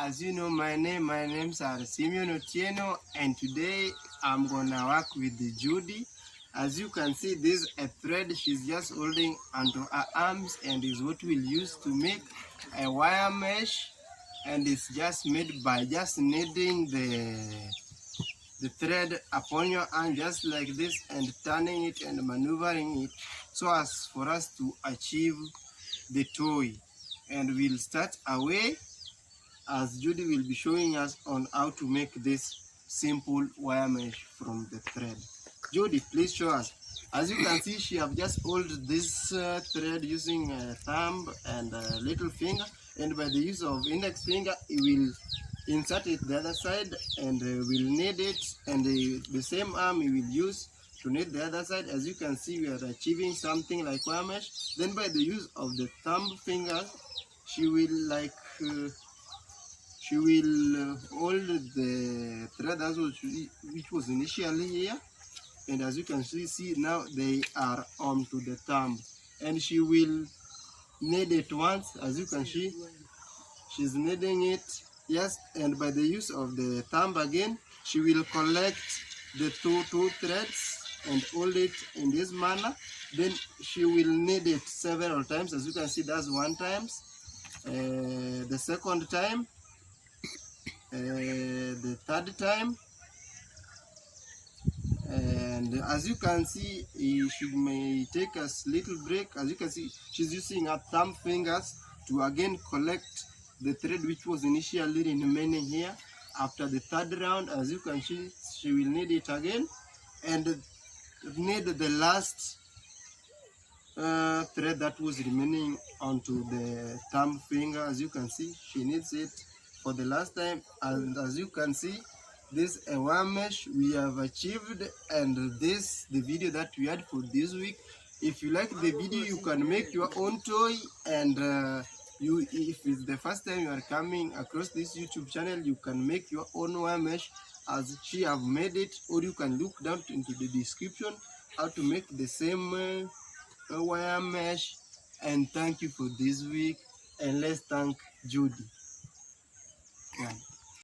As you know my name's are Simeon Otieno, and today I'm gonna work with Judy. As you can see, this is a thread she's just holding onto her arms, and is what we'll use to make a wire mesh, and it's just made by just kneading the thread upon your hand just like this, and turning it and maneuvering it so as for us to achieve the toy. And we'll start away as Judy will be showing us on how to make this simple wire mesh from the thread. Judy, please show us. As you can see, she have just hold this thread using a thumb and a little finger, and by the use of index finger, it will insert it the other side and will knead it, and the same arm we will use to knead the other side. As you can see, we are achieving something like wire mesh. Then by the use of the thumb fingers, she will hold the thread as which was initially here, and as you can see now they are onto the thumb, and she will knead it once. As you can see, she's kneading it, yes, and by the use of the thumb again, she will collect the two threads and hold it in this manner. Then she will knead it several times. As you can see, that's one time, the second time, the third time, and as you can see, she may take a little break. As you can see, she's using her thumb fingers to again collect the thread which was initially remaining here. After the third round, as you can see, she will knead it again and knead the last thread that was remaining onto the thumb finger. As you can see, she kneads it for the last time, and as you can see, this wire mesh we have achieved, and this the video that we had for this week. If you like the video, you can make your own toy, and if it's the first time you are coming across this YouTube channel, you can make your own wire mesh as she have made it, or you can look down into the description how to make the same wire mesh. And thank you for this week, and let's thank Judy. Yeah.